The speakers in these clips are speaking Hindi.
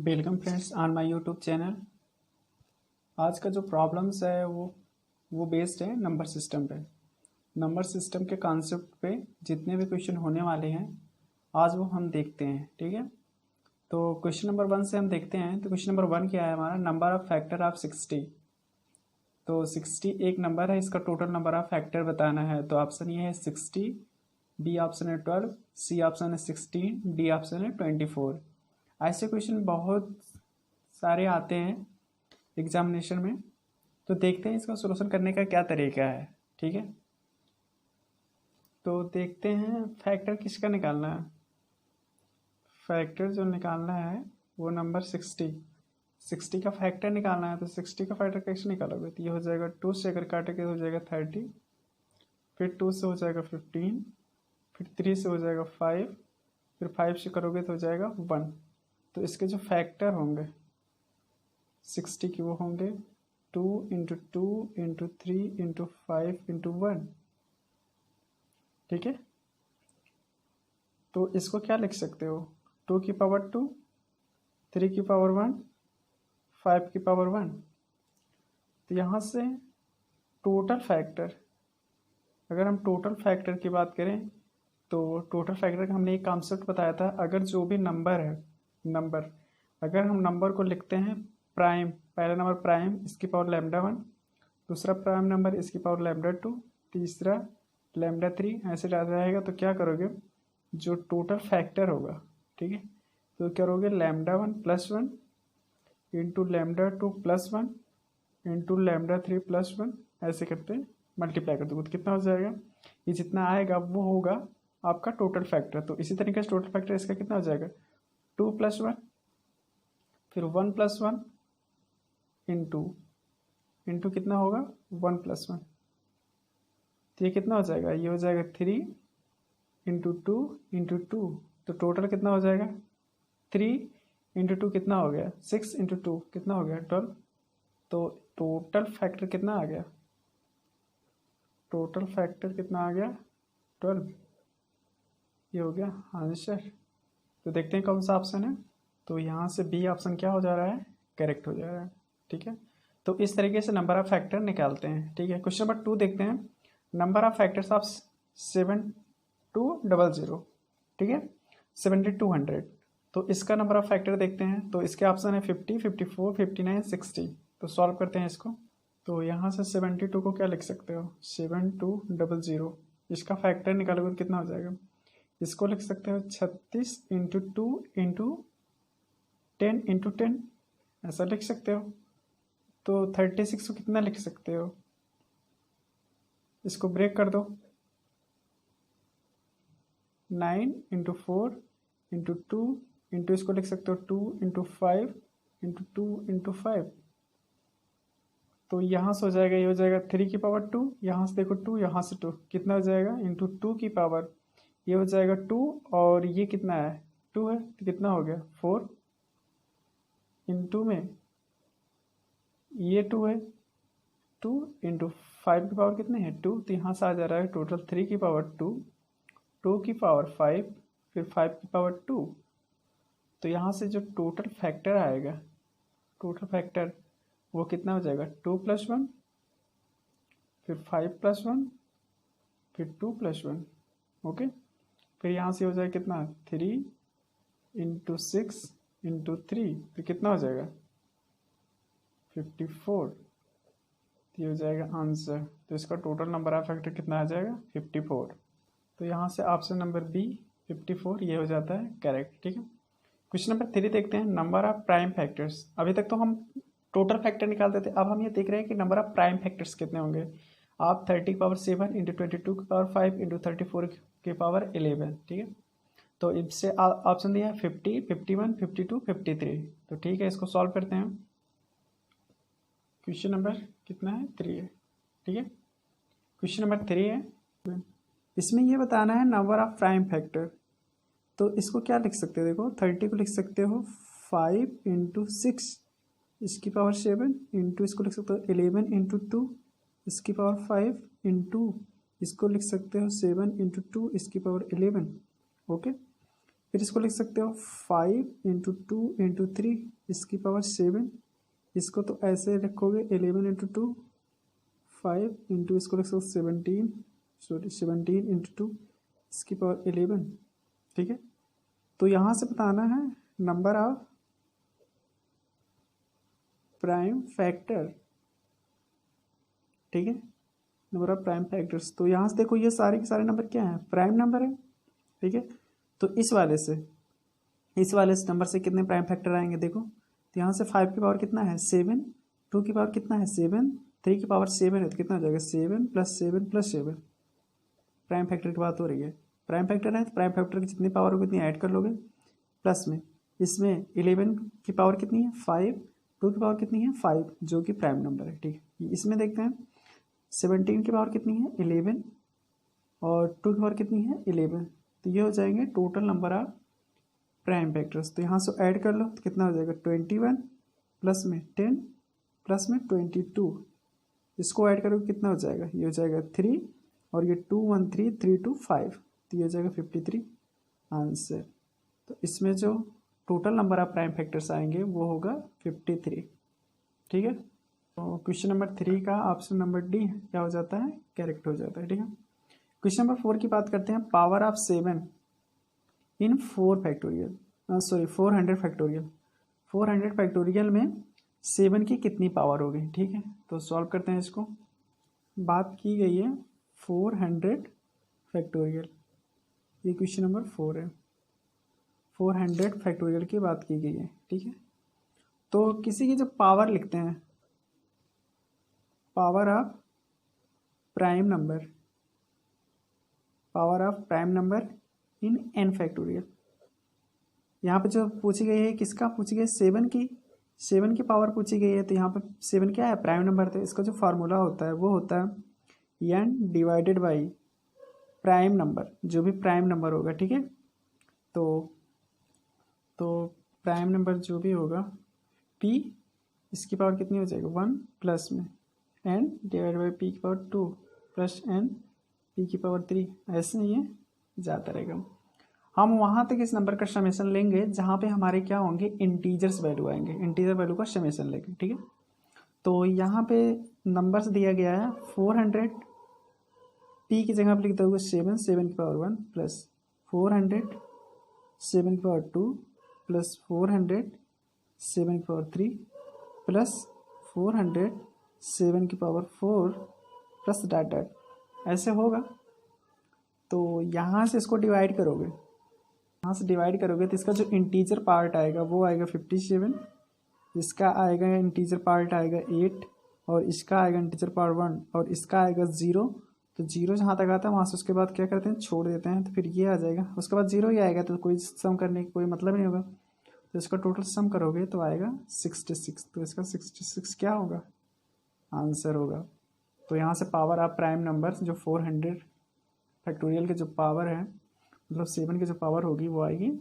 Welcome friends on my YouTube channel. आज का जो प्रॉब्लम्स है वो बेस्ड है नंबर सिस्टम पे। नंबर सिस्टम के कॉन्सेप्ट पे जितने भी क्वेश्चन होने वाले हैं आज वो हम देखते हैं, ठीक है। तो क्वेश्चन नंबर 1 से हम देखते हैं। तो क्वेश्चन नंबर 1 क्या है हमारा, नंबर ऑफ फैक्टर ऑफ 60। तो 60 एक नंबर है, इसका टोटल नंबर ऑफ फैक्टर बताना है। तो ऑप्शन ये है 60, बी ऑप्शन है 12, सी ऑप्शन है 16, डी ऑप्शन है 24। ऐसे क्वेश्चन बहुत सारे आते हैं एग्जामिनेशन में। तो देखते हैं इसका सॉल्यूशन करने का क्या तरीका है, ठीक है। तो देखते हैं फैक्टर किसका निकालना है। फैक्टर जो निकालना है वो नंबर 60 का फैक्टर निकालना है। तो 60 का फैक्टर कैसे निकालोगे, तो ये हो जाएगा 2 से अगर काटेंगे तो हो जाएगा 30, फिर 2 से हो जाएगा 15, फिर 3 से हो जाएगा 5, फिर 5 से करोगे तो हो जाएगा 1। तो इसके जो फैक्टर होंगे 60 के वो होंगे 2 इंटू 2 इंटू 3 इंटू 5 इंटू 1, ठीक है। तो इसको क्या लिख सकते हो, 2 की पावर 2, 3 की पावर 1, 5 की पावर 1। तो यहाँ से टोटल फैक्टर, अगर हम टोटल फैक्टर की बात करें तो टोटल फैक्टर का हमने एक कॉन्सेप्ट बताया था। अगर जो भी नंबर है, अगर हम नंबर को लिखते हैं प्राइम, पहला नंबर प्राइम इसकी पावर λ1, दूसरा प्राइम नंबर इसकी पावर λ2, तीसरा λ3, ऐसे रहेगा। तो क्या करोगे, जो टोटल फैक्टर होगा, ठीक है, तो करोगे λ1 + 1 इंटू λ2 + 1 इंटू λ3 + 1, ऐसे करते मल्टीप्लाई कर दोगे तो कितना हो जाएगा, ये जितना आएगा वो होगा आपका टोटल फैक्टर। तो इसी तरीके से टोटल फैक्टर इसका कितना हो जाएगा, 2 + 1, फिर 1 + 1 इंटू कितना होगा 1 + 1। तो ये कितना हो जाएगा, ये हो जाएगा 3 इंटू 2 इंटू 2। तो टोटल कितना हो जाएगा, 3 इंटू 2 कितना हो गया, 6 इंटू 2 कितना हो गया 12। तो टोटल फैक्टर कितना आ गया, टोटल फैक्टर कितना आ गया 12। ये हो गया आंसर। तो देखते हैं कौन सा ऑप्शन है। तो यहाँ से बी ऑप्शन क्या हो जा रहा है, करेक्ट हो जा रहा है, ठीक है। तो इस तरीके से नंबर ऑफ फैक्टर निकालते हैं, ठीक है। क्वेश्चन नंबर 2 देखते हैं, नंबर ऑफ फैक्टर्स ऑफ 7200, ठीक है, 7200। तो इसका नंबर ऑफ फैक्टर देखते हैं। तो इसके ऑप्शन है 50, 54, 59, 60। तो सॉल्व करते हैं इसको। तो यहाँ से 72 को क्या लिख सकते हो, 7200, इसका फैक्टर निकालोगे तो कितना हो जाएगा, इसको लिख सकते हो 36 इंटू 2 इंटू 10 इंटू 10, ऐसा लिख सकते हो। तो 36 को कितना लिख सकते हो, इसको ब्रेक कर दो, 9 इंटू 4 इंटू 2 इंटू इसको लिख सकते हो 2 इंटू 5 इंटू 2 इंटू 5। तो यहाँ से हो जाएगा, ये हो जाएगा 3 की पावर 2, यहाँ से देखो 2, यहाँ से 2, कितना हो जाएगा इंटू 2 की पावर, ये हो जाएगा 2, और ये कितना है 2 है, तो कितना हो गया 4 इंटू में ये 2 है, 2 इंटू 5 की पावर कितने हैं 2। तो यहाँ से आ जा रहा है टोटल 3 की पावर 2, 2 की पावर 5, फिर 5 की पावर 2। तो यहाँ से जो टोटल फैक्टर आएगा, टोटल फैक्टर वो कितना हो जाएगा 2 + 1, फिर 5 + 1, फिर 2 + 1, ओके। फिर यहाँ से हो जाएगा कितना 3 इंटू 6 इंटू 3, तो कितना हो जाएगा 54। तो ये हो जाएगा आंसर। तो इसका टोटल नंबर ऑफ फैक्टर कितना आ जाएगा 54। तो यहाँ से ऑप्शन नंबर बी 54 ये हो जाता है करेक्ट, ठीक है। क्वेश्चन नंबर 3 देखते हैं, नंबर ऑफ प्राइम फैक्टर्स। अभी तक तो हम टोटल फैक्टर निकालते थे, अब हम ये देख रहे हैं कि नंबर ऑफ प्राइम फैक्टर्स कितने होंगे। आप 30 की पावर 7 इंटू 22 की पावर 5 इंटू 34 की पावर 11, ठीक है। तो इससे ऑप्शन दिया है 50, 51, 52, 53। तो ठीक है, इसको सॉल्व करते हैं। क्वेश्चन नंबर कितना है 3 है, ठीक है। क्वेश्चन नंबर 3 है, इसमें ये बताना है नंबर ऑफ प्राइम फैक्टर। तो इसको क्या लिख सकते हो, देखो 30 को लिख सकते हो 5 इंटू 6 इसकी पावर 7 इंटू इसको लिख सकते हो 11 इंटू 2 इसकी पावर 5 इंटू इसको लिख सकते हो 7 इंटू 2 इसकी पावर 11। ओके, फिर इसको लिख सकते हो 5 इंटू 2 इंटू 3 इसकी पावर 7। इसको तो ऐसे रखोगे 11 इंटू 2 5 इंटू इसको लिख सकते 17 इंटू 2 इसकी पावर 11। ठीक है, तो यहाँ से बताना है नंबर ऑफ प्राइम फैक्टर। ठीक है, नंबर ऑफ प्राइम फैक्टर्स। तो यहाँ से देखो ये सारे के सारे नंबर क्या हैं, प्राइम नंबर है। ठीक है, तो इस वाले से नंबर से कितने प्राइम फैक्टर आएंगे देखो, तो यहाँ से 5 की पावर कितना है 7, 2 की पावर कितना है 7, 3 की पावर 7 है तो कितना हो जाएगा 7 + 7 + 7। प्राइम फैक्टर की बात हो रही है, प्राइम फैक्टर है तो प्राइम फैक्टर की जितनी पावर होगी उतनी ऐड कर लोगे, प्लस में इसमें 11 की पावर कितनी है 5, 2 की पावर कितनी है 5 जो कि प्राइम नंबर है। ठीक है, इसमें देखते हैं 17 की पावर कितनी है 11 और 2 की पावर कितनी है 11, तो ये हो जाएंगे total number of prime factors. तो यहाँ से ऐड कर लो तो कितना हो जाएगा 21 प्लस में 10 प्लस में 22, इसको ऐड करोगे कितना हो जाएगा, ये हो जाएगा 3 और ये 2 1 3 3 2 5, तो ये हो जाएगा 53 आंसर। तो इसमें जो total number of prime factors आएंगे वो होगा 53। ठीक है, तो क्वेश्चन नंबर 3 का ऑप्शन नंबर डी क्या हो जाता है, करेक्ट हो जाता है। ठीक है, क्वेश्चन नंबर 4 की बात करते हैं। Power of 7 in 4 factorial, 400 factorial, 400 factorial में 7 की कितनी पावर होगी। ठीक है, तो सॉल्व करते हैं इसको। बात की गई है 400 फैक्टोरियल, ये क्वेश्चन नंबर 4 है, 400 फैक्टोरियल की बात की गई है। ठीक है, तो किसी की जब पावर लिखते हैं, power of prime number, power of prime number in n factorial, यहाँ पे जो पूछी गई है किसका पूछी गई है 7 की पावर पूछी गई है। तो यहाँ पे 7 क्या है प्राइम नंबर, तो इसका जो फार्मूला होता है वो होता है n divided by prime number, जो भी प्राइम नंबर होगा। ठीक है, तो प्राइम नंबर जो भी होगा p इसकी पावर कितनी हो जाएगी 1 प्लस में n डिवाइड बाई p की पावर 2 प्लस n p की पावर 3, ऐसे ये जाता रहेगा। हम वहाँ तक इस नंबर का समेशन लेंगे जहाँ पे हमारे क्या होंगे इंटीजर्स वैल्यू आएंगे, इंटीजर वैल्यू का समेशन लेंगे। ठीक है, तो यहाँ पे नंबर्स दिया गया है 400, p की जगह पे लिखते हुए 7 की पावर 1 प्लस 400 7 की पावर 2 प्लस 400 7 की पावर 3 प्लस 400 7 की पावर 4 प्लस डॉट डॉट, ऐसे होगा। तो यहाँ से इसको डिवाइड करोगे, यहाँ से डिवाइड करोगे तो इसका जो इंटीजर पार्ट आएगा वो आएगा 57, इसका आएगा इंटीजर पार्ट आएगा 8 और इसका आएगा इंटीजर पार्ट 1 और इसका आएगा 0। तो 0 जहाँ तक आता है वहाँ से उसके बाद क्या करते हैं छोड़ देते हैं, तो फिर ये आ जाएगा, उसके बाद 0 ही आएगा, तो कोई सम करने की कोई मतलब नहीं होगा। तो इसका टोटल सम करोगे तो आएगा 66, तो इसका 66 क्या होगा आंसर होगा। तो यहाँ से पावर ऑफ प्राइम नंबर्स जो 400 फैक्टोरियल के जो पावर है, मतलब 7 की जो पावर होगी वो आएगी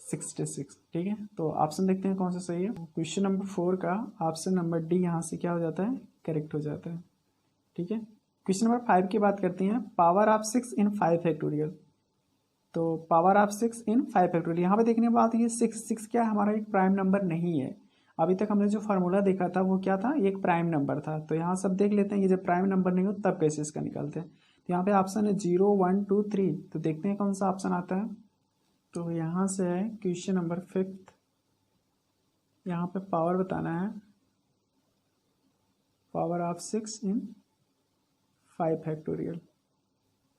66। ठीक है, तो ऑप्शन देखते हैं कौन सा सही है। क्वेश्चन नंबर 4 का ऑप्शन नंबर डी यहाँ से क्या हो जाता है करेक्ट हो जाता है। ठीक है, क्वेश्चन नंबर 5 की बात करते हैं। पावर ऑफ 6 इन 5 फैक्टोरियल, तो पावर ऑफ 6 इन 5 फैक्टोरियल, यहाँ पे देखने की बात ये 6 क्या है हमारा एक प्राइम नंबर नहीं है। अभी तक हमने जो फार्मूला देखा था वो क्या था, एक प्राइम नंबर था। तो यहाँ सब देख लेते हैं ये जब प्राइम नंबर नहीं हो तब कैसे इसका निकालते हैं। तो यहाँ पे ऑप्शन है 0 1 2 3, तो देखते हैं कौन सा ऑप्शन आता है। तो यहाँ से है क्वेश्चन नंबर 5, यहाँ पे पावर बताना है, power of 6 in 5 factorial,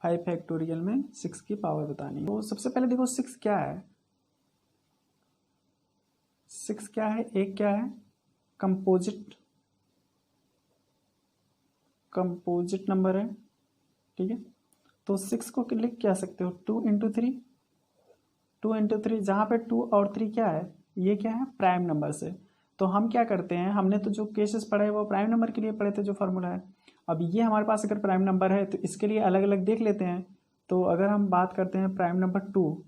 5 factorial में 6 की पावर बतानी है। तो सबसे पहले देखो 6 क्या है, 6 क्या है, एक क्या है कंपोजिट नंबर है। ठीक है, तो 6 को लिख क्या सकते हो 2 इंटू 3, जहाँ पे 2 और 3 क्या है, ये क्या है प्राइम नंबर से। तो हम क्या करते हैं, हमने तो जो केसेस पढ़े वो प्राइम नंबर के लिए पढ़े थे जो फार्मूला है। अब ये हमारे पास अगर प्राइम नंबर है तो इसके लिए अलग अलग देख लेते हैं। तो अगर हम बात करते हैं prime number 2,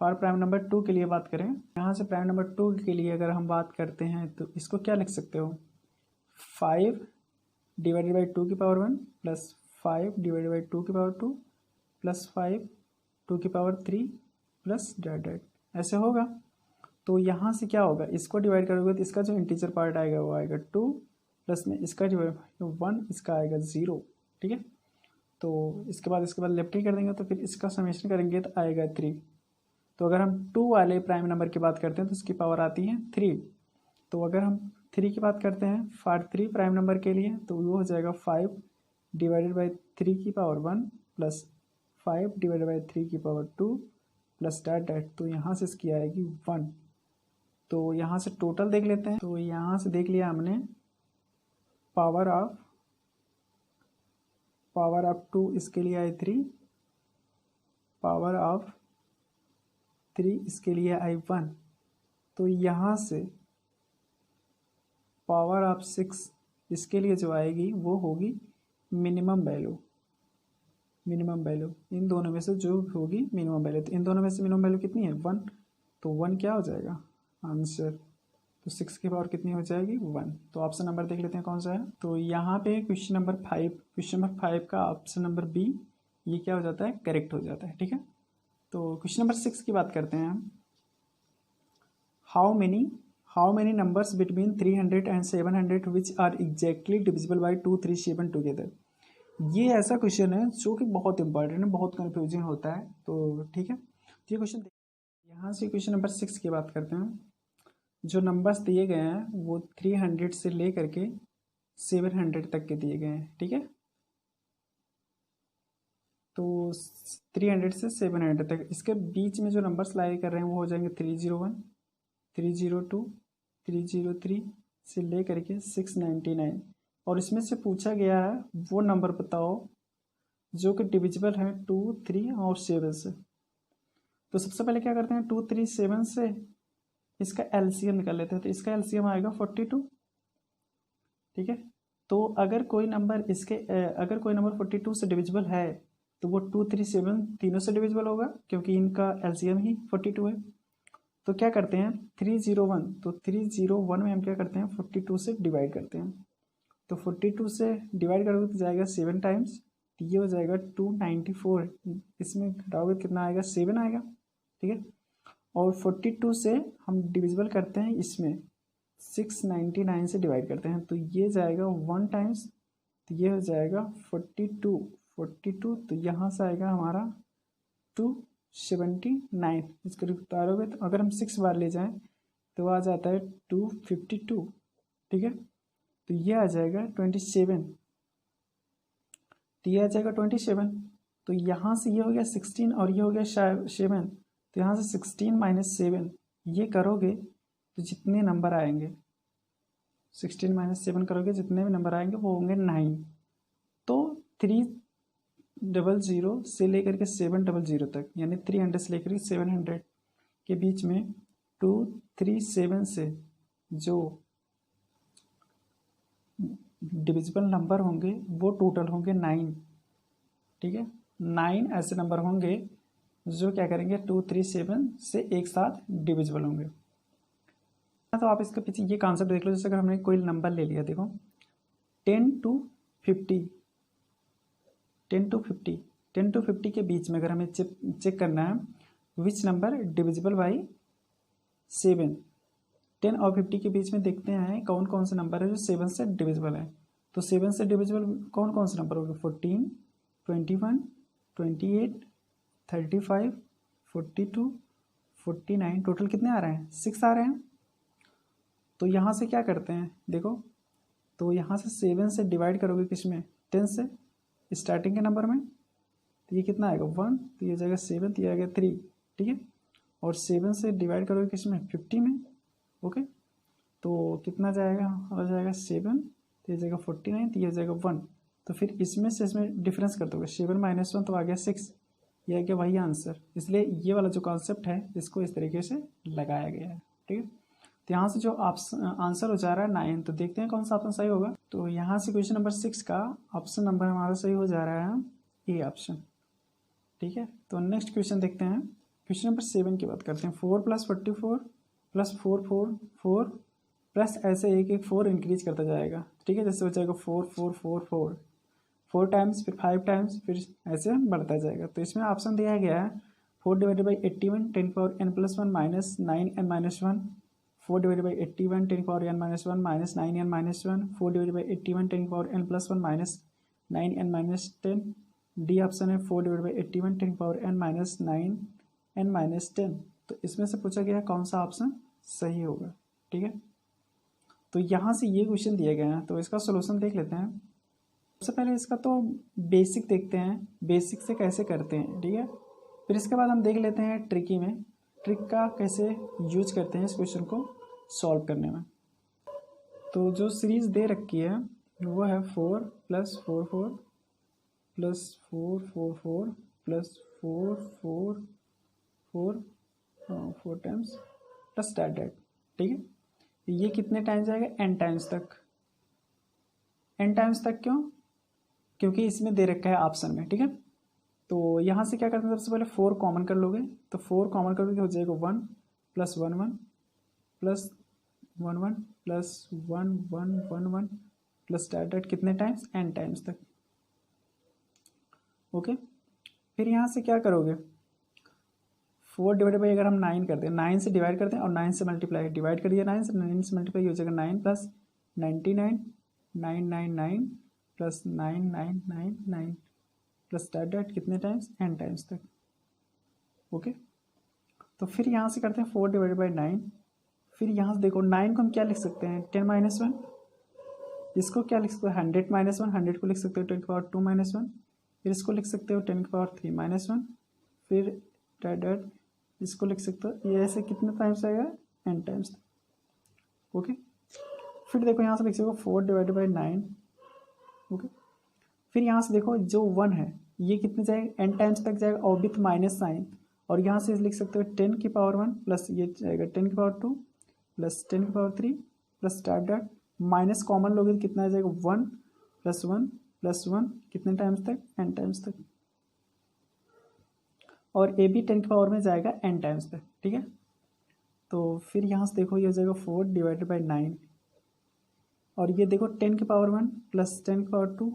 for prime number 2 के लिए बात करें, यहाँ से प्राइम नंबर 2 के लिए अगर हम बात करते हैं तो इसको क्या लिख सकते हो 5 डिवाइडेड बाई 2 की पावर 1 प्लस 5 डिवाइड बाई 2 की पावर 2 प्लस 5 2 की पावर 3 प्लस डैट ऐसे होगा। तो यहाँ से क्या होगा, इसको डिवाइड करोगे तो इसका जो इंटीजर पार्ट आएगा वो आएगा 2 प्लस में इसका डिवाइड 1, इसका आएगा 0। ठीक है, तो इसके बाद लेफ्ट ही कर देंगे तो फिर इसका समेशन करेंगे तो आएगा 3। तो अगर हम 2 वाले प्राइम नंबर की बात करते हैं तो उसकी पावर आती है 3। तो अगर हम 3 की बात करते हैं फॉर 3 प्राइम नंबर के लिए तो वो हो जाएगा 5 डिवाइडेड बाई 3 की पावर 1 प्लस 5 डिवाइडेड बाई 3 की पावर 2 प्लस डैट। तो यहाँ से इसकी आएगी 1। तो यहाँ से टोटल देख लेते हैं। तो यहाँ से देख लिया हमने पावर ऑफ 2 इसके लिए आई 3, पावर ऑफ 3 इसके लिए आई 1। तो यहाँ से पावर ऑफ 6 इसके लिए जो आएगी वो होगी मिनिमम वैल्यू। इन दोनों में से जो होगी मिनिमम वैल्यू, तो इन दोनों में से मिनिमम वैल्यू कितनी है 1, तो 1 क्या हो जाएगा आंसर। तो 6 की पावर कितनी हो जाएगी 1। तो ऑप्शन नंबर देख लेते हैं कौन सा है। तो यहाँ पे क्वेश्चन नंबर 5 का ऑप्शन नंबर बी ये क्या हो जाता है, करेक्ट हो जाता है। ठीक है, तो क्वेश्चन नंबर 6 की बात करते हैं। How many numbers between 300 and 700 which are exactly divisible by 2, 3, 7 together. ये ऐसा क्वेश्चन है जो कि बहुत इंपॉर्टेंट है, बहुत कन्फ्यूजिंग होता है। तो ठीक है, ये क्वेश्चन यहाँ से क्वेश्चन नंबर 6 की बात करते हैं। जो नंबर्स दिए गए हैं वो 300 से ले करके 700 तक के दिए गए हैं। ठीक है, तो 300 से 700 तक, इसके बीच में जो नंबर्स लाए कर रहे हैं वो हो जाएंगे 301, 302, 303 से ले करके 699। और इसमें से पूछा गया है वो नंबर बताओ जो कि डिविजिबल है 2, 3 और 7 से। तो सबसे पहले क्या करते हैं, 2, 3, 7 से इसका एलसीएम निकाल लेते हैं। तो इसका एलसीएम आएगा 42। ठीक है, तो अगर कोई नंबर 42 से डिविजिबल है तो वो 2, 3, 7 तीनों से डिविजिबल होगा क्योंकि इनका एलसीएम ही 42 है। तो क्या करते हैं 301, तो 301 में हम क्या करते हैं 42 से डिवाइड करते हैं। तो 42 से डिवाइड करोगे तो जाएगा 7 टाइम्स, तो ये हो जाएगा 294। इसमें घटाओगे कितना आएगा 7 आएगा। ठीक है, और 42 से हम डिविजिबल करते हैं इसमें 699 से डिवाइड करते हैं तो ये जाएगा 1 टाइम्स, तो ये हो जाएगा 42। तो यहाँ से आएगा हमारा 279। इसको उतारोगे तो अगर हम 6 बार ले जाएं तो आ जाता है 252। ठीक है, तो ये आ जाएगा 27। तो ये आ जाएगा 27। तो यहाँ से ये हो गया 16 और ये हो गया 7। तो यहाँ से 16 माइनस 7 ये करोगे तो जितने नंबर आएंगे 16 माइनस 7 करोगे जितने भी नंबर आएंगे वो होंगे 9। तो 300 से लेकर के 700 तक, यानी 300 से लेकर के 700 के बीच में 237 से जो डिविजिबल नंबर होंगे वो टोटल होंगे 9। ठीक है, 9 ऐसे नंबर होंगे जो क्या करेंगे 237 से एक साथ डिविजिबल होंगे। तो आप इसके पीछे ये कॉन्सेप्ट देख लो, जैसे अगर हमने कोई नंबर ले लिया, देखो 10 to 50 के बीच में अगर हमें चेक करना है विच नंबर डिविजिबल बाई 7। 10 और 50 के बीच में देखते हैं कौन कौन से नंबर है जो 7 से डिविजिबल है। तो 7 से डिविजिबल कौन कौन से नंबर होंगे 14, 21, 28, 35, 42, 49। टोटल कितने आ रहे हैं 6 आ रहे हैं। तो यहाँ से क्या करते हैं देखो, तो यहाँ से 7 से डिवाइड करोगे किसमें 10 से स्टार्टिंग के नंबर में, तो ये कितना आएगा 1, तो ये जाएगा 7, तो ये आएगा 3। ठीक है, और 7 से डिवाइड करोगे किसमें 50 में। ओके, तो कितना जाएगा हो जाएगा 7, तो ये जाएगा 49, तो ये जाएगा 1। तो फिर इसमें से इसमें डिफरेंस कर दोगे 7 माइनस 1 तो आ गया 6, ये आ गया वही आंसर। इसलिए ये वाला जो कॉन्सेप्ट है इसको इस तरीके से लगाया गया है। ठीक है, तो यहाँ से जो आंसर हो जा रहा है 9, तो देखते हैं कौन सा ऑप्शन सही होगा। तो यहाँ से क्वेश्चन नंबर 6 का ऑप्शन नंबर हमारा सही हो जा रहा है ए ऑप्शन। ठीक है, तो नेक्स्ट क्वेश्चन देखते हैं। क्वेश्चन नंबर 7 की बात करते हैं। 4 + 44 + 4 4 4 प्लस ऐसे एक 4 इंक्रीज करता जाएगा। ठीक है, जैसे हो जाएगा 4 4 4 4 4 टाइम्स, फिर 5 टाइम्स, फिर ऐसे बढ़ता जाएगा। तो इसमें ऑप्शन दिया गया है 4 डिवाइडेड बाई 81 10 की power n plus 1 minus 9n minus 1, 4 divided by 81 10 की power n minus 1 minus 9n minus 1, 4 divided by 81 10 की power n plus 1 minus 9n minus 10। D option है 4 डिवाइडेड बाई 81 10 की power n minus 9n minus 10। तो इसमें से पूछा गया कौन सा ऑप्शन सही होगा। ठीक है, तो यहाँ से ये क्वेश्चन दिए गए हैं, तो इसका सोल्यूशन देख लेते हैं। सबसे पहले इसका तो बेसिक देखते हैं, बेसिक से कैसे करते हैं। ठीक है, फिर इसके बाद हम देख लेते हैं ट्रिकी में, ट्रिक का कैसे यूज करते हैं इस क्वेश्चन को सॉल्व करने में। तो जो सीरीज दे रखी है वो है 4 plus 4 4 plus 4 4 4 plus 4 4 4 4 times plus that. ठीक है, ये कितने टाइम्स आएगा, n टाइम्स तक। n टाइम्स तक क्यों, क्योंकि इसमें दे रखा है ऑप्शन में। ठीक है, तो यहाँ से क्या करते हैं, सबसे पहले 4 कॉमन कर लोगे, तो 4 कॉमन करोगे हो जाएगा 1 plus 1 1 plus 1 1 plus 1 1 1 1 plus that कितने टाइम्स, n टाइम्स तक। ओके, फिर यहाँ से क्या करोगे, 4 डिवाइडेड बाई अगर हम 9 करते हैं, 9 से डिवाइड करते हैं और 9 से मल्टीप्लाई, डिवाइड करिए 9 से मल्टीप्लाई हो जाएगा 9 प्लस 99 999 प्लस 9999 प्लस डैट कितने टाइम्स, n टाइम्स तक। ओके, तो फिर यहाँ से करते हैं 4 डिवाइडेड बाई 9, फिर यहाँ से देखो 9 को हम क्या लिख सकते हैं, 10 माइनस 1, इसको क्या लिख सकते हो 100 माइनस 1, 100 को लिख सकते हो 10 की पावर 2 माइनस 1, फिर इसको लिख सकते हो 10 की पावर 3 माइनस 1, फिर डैट इसको लिख सकते हो, ये ऐसे कितने टाइम्स आएगा, n टाइम्स तक। ओके, फिर देखो यहाँ से लिख सकते हो 4 डिवाइडेड बाई 9। ओके, फिर यहाँ से देखो जो 1 है ये कितने जाएगा, n टाइम्स तक जाएगा और विथ माइनस साइन, और यहाँ से लिख सकते हो 10 की पावर 1 प्लस ये जाएगा 10 की पावर 2 प्लस 10 की power 3 plus that minus common लोगे तो कितना आ जाएगा 1 प्लस 1 प्लस 1 कितने टाइम्स तक, n टाइम्स तक, और ए भी 10 की पावर में जाएगा n टाइम्स तक। ठीक है, तो फिर यहाँ से देखो ये हो जाएगा 4 डिवाइडेड बाई 9, और ये देखो 10 की पावर 1 प्लस 10 की पावर 2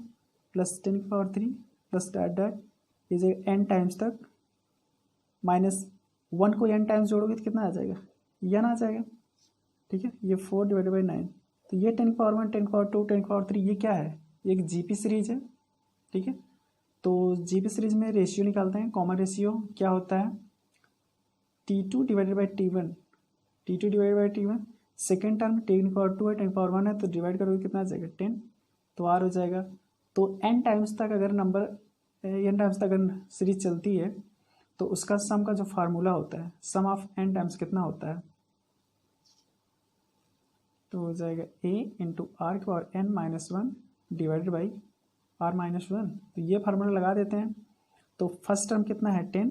प्लस 10 की पावर 3 प्लस डैट ये जाएगा n टाइम्स तक, माइनस 1 को n टाइम्स जोड़ोगे तो कितना आ जाएगा, n आ जाएगा। ठीक है, ये 4 डिवाइडेड बाई 9, तो ये 10 की पावर 1 10 की पावर 2 10 की पावर 3 ये क्या है, ये एक जीपी सीरीज है। ठीक है, तो जीपी सीरीज में रेशियो निकालते हैं, कॉमन रेशियो क्या होता है, T2 divided by T1, T2 divided by T1, second term 10 की पावर 2 है 10 की पावर 1 है, तो डिवाइड करोगे कितना आ जाएगा 10, तो r हो जाएगा। तो n टाइम्स तक अगर नंबर n टाइम्स तक अगर सीरीज चलती है तो उसका सम का जो फार्मूला होता है, सम ऑफ n टाइम्स कितना होता है, तो हो जाएगा a इंटू आर की power n minus 1 divided by r minus 1। तो ये फार्मूला लगा देते हैं, तो फर्स्ट टर्म कितना है 10,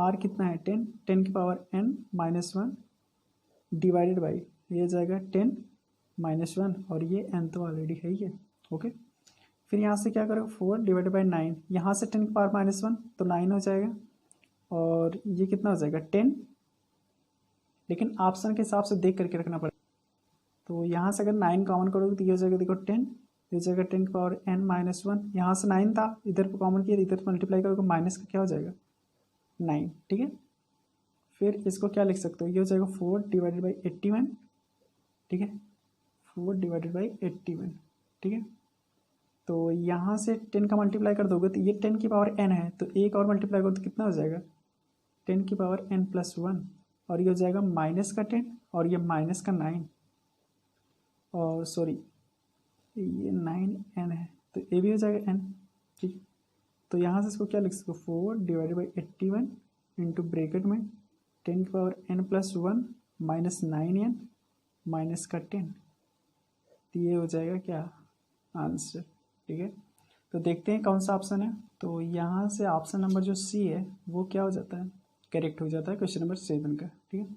r कितना है 10, 10 की power n minus 1 divided by ये जाएगा 10 माइनस 1, और ये n तो ऑलरेडी है ही है। ओके, फिर यहाँ से क्या करोगे 4 डिवाइडेड बाई 9, यहाँ से 10 की पावर माइनस 1 तो 9 हो जाएगा, और ये कितना हो जाएगा 10, लेकिन ऑप्शन के हिसाब से देख करके रखना पड़ेगा। तो यहाँ से अगर 9 कॉमन करोगे तो ये हो जाएगा देखो 10, ये हो जाएगा 10 की पावर n माइनस 1, यहाँ से 9 था इधर पर कॉमन किया, इधर मल्टीप्लाई करोगे माइनस का क्या हो जाएगा 9। ठीक है, फिर इसको क्या लिख सकते हो, ये हो जाएगा 4 डिवाइडेड बाई 81। ठीक है, 4 डिवाइडेड बाई 81। ठीक है, तो यहाँ से 10 का मल्टीप्लाई कर दोगे तो ये 10 की पावर n है, तो एक और मल्टीप्लाई करो तो कितना हो जाएगा 10 की पावर n प्लस 1, और ये हो जाएगा माइनस का 10 और ये माइनस का 9, और सॉरी ये 9n है तो ये भी हो जाएगा n। ठीक, तो यहाँ से इसको क्या लिख सकते हो 4 डिवाइडेड बाई 81 इंटू ब्रैकेट में 10 की power n plus 1 minus 9n minus का 10, तो ये हो जाएगा क्या आंसर। ठीक है, तो देखते हैं कौन सा ऑप्शन है, तो यहाँ से ऑप्शन नंबर जो सी है वो क्या हो जाता है, करेक्ट हो जाता है क्वेश्चन नंबर 7 का। ठीक है,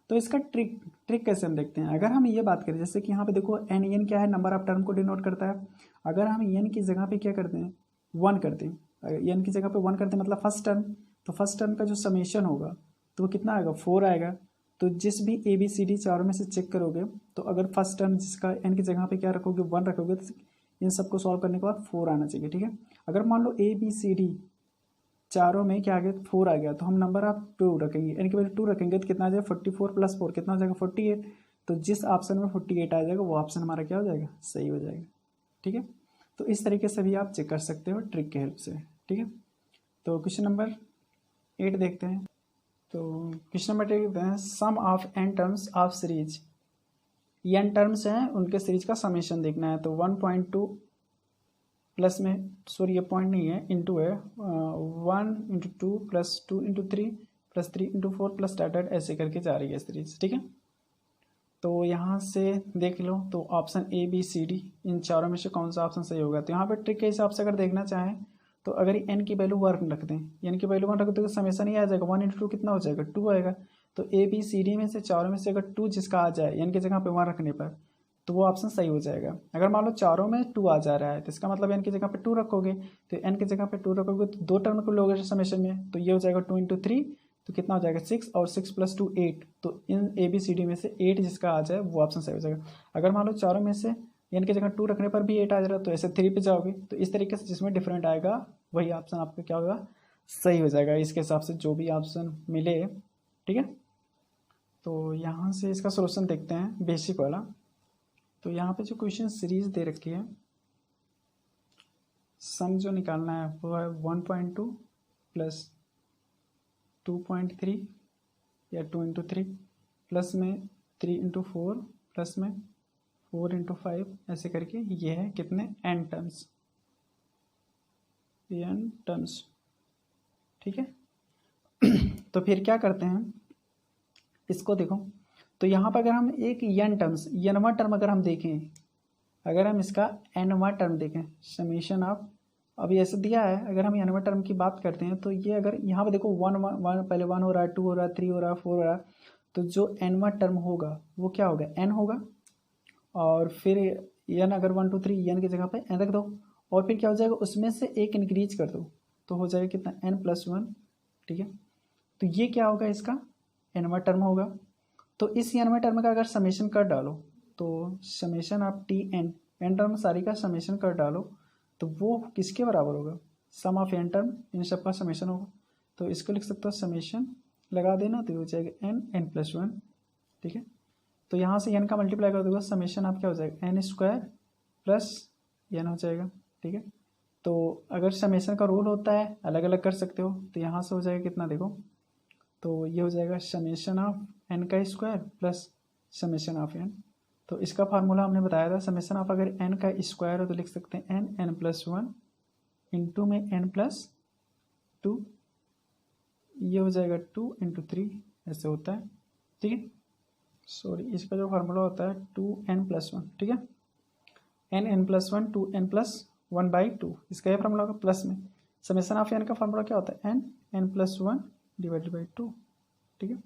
तो इसका ट्रिक कैसे हम देखते हैं, अगर हम ये बात करें जैसे कि यहाँ पे देखो n क्या है, नंबर ऑफ टर्म को डिनोट करता है, अगर हम n की जगह पे क्या करते हैं 1 करते हैं, अगर n की जगह पे 1 करते हैं मतलब फर्स्ट टर्म, तो फर्स्ट टर्म का जो समेशन होगा तो वो कितना आएगा 4 आएगा। तो जिस भी ए बी सी डी चारों में से चेक करोगे तो अगर फर्स्ट टर्म जिसका n की जगह पे क्या रखोगे 1 रखोगे तो इन सबको सॉल्व करने के बाद 4 आना चाहिए, ठीक है। अगर मान लो ए बी सी डी चारों में क्या आ गया, 4 आ गया, तो हम नंबर आप 2 रखेंगे, यानी कि पहले 2 रखेंगे तो कितना आ जाएगा 44 + 4 कितना हो जाएगा 48। तो जिस ऑप्शन में 48 आ जाएगा वो ऑप्शन हमारा क्या हो जाएगा, सही हो जाएगा, ठीक है। तो इस तरीके से भी आप चेक कर सकते हो ट्रिक के हेल्प से, ठीक है। तो क्वेश्चन नंबर 8 देखते हैं। तो क्वेश्चन नंबर 8 देखते हैं, sum of n terms of series, n terms हैं उनके सीरीज का समेशन देखना है। तो 1.2 प्लस में, सॉरी ये पॉइंट नहीं है, इंटू है, 1 × 2 + 2 × 3 + 3 × 4 प्लस डाट ऐसे करके जा रही है सीरीज, ठीक है। तो यहाँ से देख लो, तो option A B C D इन चारों में से कौन सा ऑप्शन सही होगा। तो यहाँ पे ट्रिक के हिसाब से अगर देखना चाहें तो अगर एन की वैल्यू 1 रख दें, एन की वैल्यू 1 रख दें तो समेशन ही आ जाएगा, 1 × 2 कितना हो जाएगा 2 आएगा। तो ए बी सी डी में से चारों में से अगर 2 जिसका आ जाए एन की जगह पे 1 रखने पर, तो वो ऑप्शन सही हो जाएगा। अगर मान लो चारों में 2 आ जा रहा है तो इसका मतलब एन की जगह पे 2 रखोगे, तो एन की जगह पे 2 रखोगे तो 2 टर्म को लोगे समेशन में, तो ये हो जाएगा 2 × 3, तो कितना हो जाएगा 6, और 6 + 2 8। तो इन ए बी सी डी में से 8 जिसका आ जाए वो ऑप्शन सही हो जाएगा। अगर मान लो चारों में से एन की जगह 2 रखने पर भी 8 आ जाएगा तो ऐसे 3 पे जाओगे, तो इस तरीके से जिसमें डिफरेंट आएगा वही ऑप्शन आपका क्या होगा, सही हो जाएगा, इसके हिसाब से जो भी ऑप्शन मिले, ठीक है। तो यहाँ से इसका सोल्यूशन देखते हैं बेसिक वाला। तो यहाँ पे जो क्वेश्चन सीरीज दे रखी है, सम जो निकालना है वो है 1.2 + 2.3 या 2 × 3 प्लस में 3 × 4 प्लस में 4 × 5 ऐसे करके ये है कितने n टर्म्स, ठीक है। तो फिर क्या करते हैं इसको देखो, तो यहाँ पर अगर हम एक n टर्म अगर हम देखें, अगर हम इसका nवां टर्म देखें, समेशन ऑफ, अभी ऐसे दिया है, अगर हम nवां टर्म की बात करते हैं तो ये अगर यहाँ पर देखो 1 पहले 1 हो रहा है, 2 हो रहा है, 3 हो रहा है, 4 हो रहा है, तो जो nवां टर्म होगा वो क्या होगा, n होगा, और फिर n अगर 1 2 3 n की जगह पे n रख दो, और फिर क्या हो जाएगा उसमें से एक इंक्रीज कर दो, तो हो जाएगा कितना n + 1, ठीक है। तो ये क्या होगा, इसका nवां टर्म होगा। तो इस nवां टर्म का अगर समेशन कर डालो, तो समेशन आप n टर्म सारी का समेशन कर डालो, तो वो किसके बराबर होगा, सम ऑफ n टर्म इन सब का समेशन होगा। तो इसको लिख सकते हो समेशन लगा देना, तो हो जाएगा n + 1, ठीक है। तो यहाँ से n का मल्टीप्लाई कर दोगे, समेशन आप क्या हो जाएगा n² + n हो जाएगा, ठीक है। तो अगर समेशन का रूल होता है अलग अलग कर सकते हो, तो यहाँ से हो जाएगा कितना देखो, तो ये हो जाएगा summation of n² plus summation of n। तो इसका फार्मूला हमने बताया था, समेशन ऑफ अगर n का स्क्वायर हो तो लिख सकते हैं n + 1 इंटू में n + 2, ये हो जाएगा 2 × 3 ऐसे होता है, ठीक है। सॉरी, इसका जो फार्मूला होता है 2n + 1, ठीक है, n + 1 2n + 1/2, इसका ये फार्मूला होगा। प्लस में समेशन ऑफ n का फार्मूला क्या होता है n + 1 / 2, ठीक है।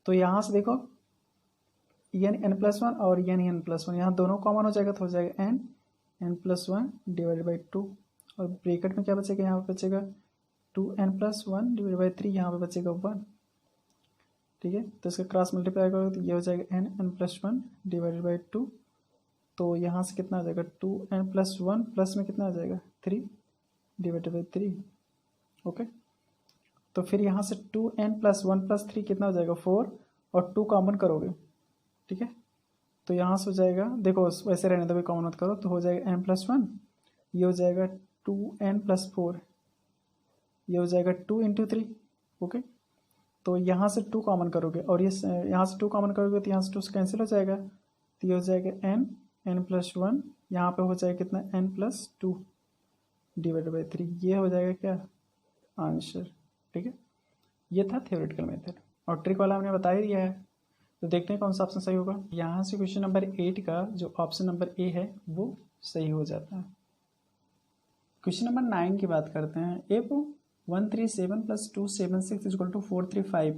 तो यहाँ से देखो n + 1 और n + 1 यहाँ दोनों कॉमन हो जाएगा, तो हो जाएगा n + 1 / 2, और ब्रैकेट में क्या बचेगा, यहाँ पे बचेगा 2n + 1 / 3, यहाँ पे बचेगा 1, ठीक है। तो इसका क्रॉस मल्टीप्लाई करोगे तो ये हो जाएगा n + 1 / 2, तो यहाँ से कितना आ जाएगा 2n + 1 प्लस में कितना आ जाएगा 3 / 3, ओके। तो फिर यहाँ से 2n + 1 + 3 कितना हो जाएगा 4, और 2 कॉमन करोगे, ठीक है। तो यहाँ से हो जाएगा, देखो वैसे रहने दो, भी कॉमन मत करो, तो हो जाएगा n + 1, ये हो जाएगा 2n + 4, ये हो जाएगा 2 × 3, ओके। तो यहाँ से 2 कॉमन करोगे, और ये यहाँ से 2 कॉमन करोगे तो यहाँ से 2 से कैंसिल हो जाएगा, तो ये हो जाएगा n + 1, यहाँ पे हो जाएगा कितना n + 2 / 3, ये हो जाएगा क्या आंसर, ठीक है। ये था थ्योरेटिकल मेथड, और ट्रिक वाला हमने बता ही दिया है। तो देखते हैं कौन सा ऑप्शन सही होगा। यहाँ से क्वेश्चन नंबर 8 का जो ऑप्शन नंबर ए है वो सही हो जाता है। क्वेश्चन नंबर 9 की बात करते हैं। इफ 137 + 276 = 435,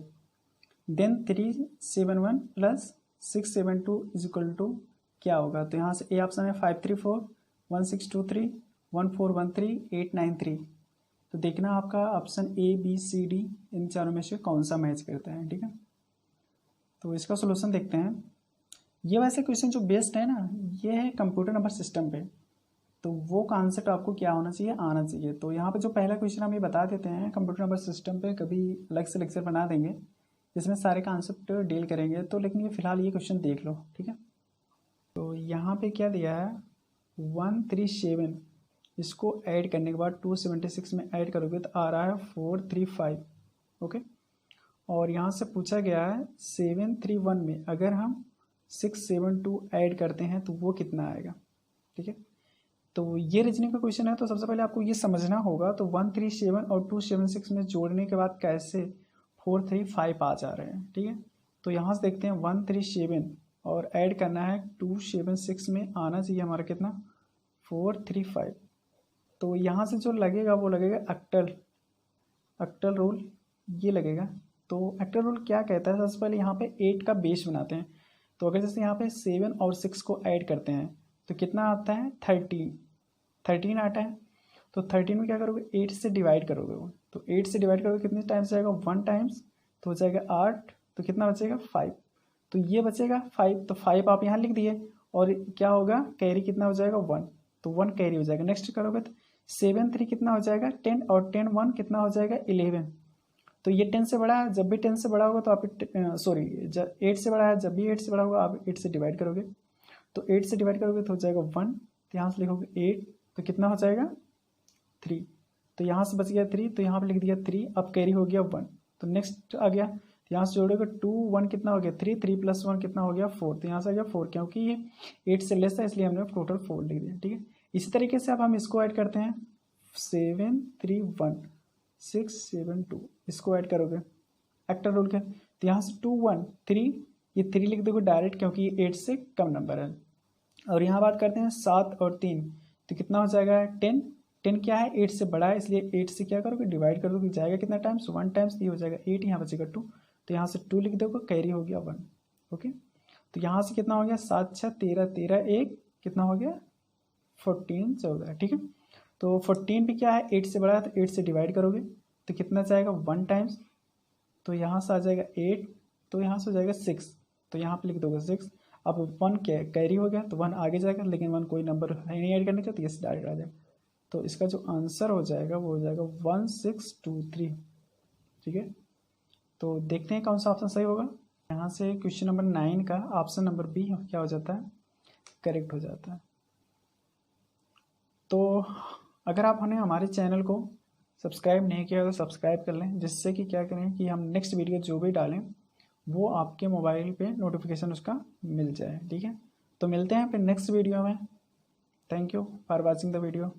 देन 371 + 672 क्या होगा। तो यहाँ से ए ऑप्शन है 534 1623 1413 893। तो देखना आपका option A B C D इन चारों में से कौन सा मैच करता है, ठीक है। तो इसका सोल्यूशन देखते हैं। ये वैसे क्वेश्चन जो बेस्ड है ना, ये है कंप्यूटर नंबर सिस्टम पे। तो वो कॉन्सेप्ट आपको क्या होना चाहिए, आना चाहिए। तो यहाँ पे जो पहला क्वेश्चन हम ये बता देते हैं, कंप्यूटर नंबर सिस्टम पे कभी अलग से लेक्चर बना देंगे जिसमें सारे कॉन्सेप्ट डील करेंगे। तो लेकिन ये फिलहाल ये क्वेश्चन देख लो, ठीक है। तो यहाँ पे क्या दिया है 137, इसको ऐड करने के बाद 276 में ऐड करोगे तो आ रहा है 435, ओके। और यहाँ से पूछा गया है 731 में अगर हम 672 ऐड करते हैं तो वो कितना आएगा, ठीक है। तो ये रीजनिंग का क्वेश्चन है। तो सबसे पहले आपको ये समझना होगा तो 137 और 276 में जोड़ने के बाद कैसे 435 आ जा रहे हैं, ठीक है। तो यहाँ से देखते हैं 137 और ऐड करना है 276 में आना चाहिए हमारा कितना 435। तो यहाँ से जो लगेगा वो लगेगा एक्टल रूल, ये लगेगा। तो एक्टल रूल क्या कहता है, सबसे पहले यहाँ पे 8 का बेस बनाते हैं। तो अगर जैसे यहाँ पे 7 और 6 को ऐड करते हैं तो कितना आता है 13 आता है। तो 13 में क्या करोगे 8 से डिवाइड करोगे वो, तो 8 से डिवाइड करोगे कितने टाइम्स जाएगा 1 टाइम्स, तो हो जाएगा 8। तो कितना बचेगा 5, तो ये बचेगा 5। तो 5 आप यहाँ लिख दिए और क्या होगा कैरी कितना हो जाएगा 1, तो 1 कैरी हो जाएगा। नेक्स्ट करोगे तो 7 3 कितना हो जाएगा 10 और 10 1 कितना हो जाएगा 11। तो ये 10 से बड़ा है, जब भी 10 से बड़ा होगा तो आप 8 से बड़ा है, जब भी 8 से बड़ा होगा आप 8 से डिवाइड करोगे। तो 8 से डिवाइड करोगे तो हो जाएगा 1, तो यहाँ से लिखोगे 8, तो कितना हो जाएगा 3। तो यहाँ से बच गया 3, तो यहाँ पे लिख दिया 3, अब कैरी हो गया 1। तो नेक्स्ट आ गया, तो यहाँ से जोड़ोगे 2 1 कितना हो गया 3, 3 + 1 कितना हो गया 4। तो यहाँ से आ गया 4, क्योंकि ये 8 से लेस था इसलिए हमने टोटल 4 लिख दिया, ठीक है। इसी तरीके से अब हम इसको ऐड करते हैं 7 3 1 6 7 2, इसको ऐड करोगे एक्टर रूल के। तो यहाँ से 2 1 3, ये 3 लिख दोगे डायरेक्ट क्योंकि ये 8 से कम नंबर है। और यहाँ बात करते हैं 7 और 3, तो कितना हो जाएगा 10। 10 क्या है 8 से बड़ा है, इसलिए 8 से क्या करोगे डिवाइड कर दोगे, जाएगा कितना टाइम्स 1 टाइम्स, ये हो जाएगा 8, यहाँ बचेगा 2। तो यहाँ से 2 लिख दोगे, कैरी हो गया 1, ओके। तो यहाँ से कितना हो गया 7 6 13 13 1 कितना हो गया 14 14, ठीक है। तो 14 भी क्या है 8 से बड़ा है, तो 8 से डिवाइड करोगे तो कितना जाएगा 1 टाइम्स, तो यहाँ से आ जाएगा 8, तो यहाँ से हो जाएगा 6, तो यहाँ पे लिख दोगे 6। अब 1 कैरी हो गया तो 1 आगे जाएगा, लेकिन 1 कोई नंबर है नहीं ऐड करने का, तो ये डायरेक्ट आ जाएगा। तो इसका जो आंसर हो जाएगा वो हो जाएगा 1623, ठीक है। तो देखते हैं कौन सा ऑप्शन सही होगा। यहाँ से क्वेश्चन नंबर 9 का ऑप्शन नंबर बी क्या हो जाता है, करेक्ट हो जाता है। तो अगर आपने हमारे चैनल को सब्सक्राइब नहीं किया तो सब्सक्राइब कर लें, जिससे कि क्या करें कि हम नेक्स्ट वीडियो जो भी डालें वो आपके मोबाइल पे नोटिफिकेशन उसका मिल जाए, ठीक है। तो मिलते हैं फिर नेक्स्ट वीडियो में। Thank you for watching the video.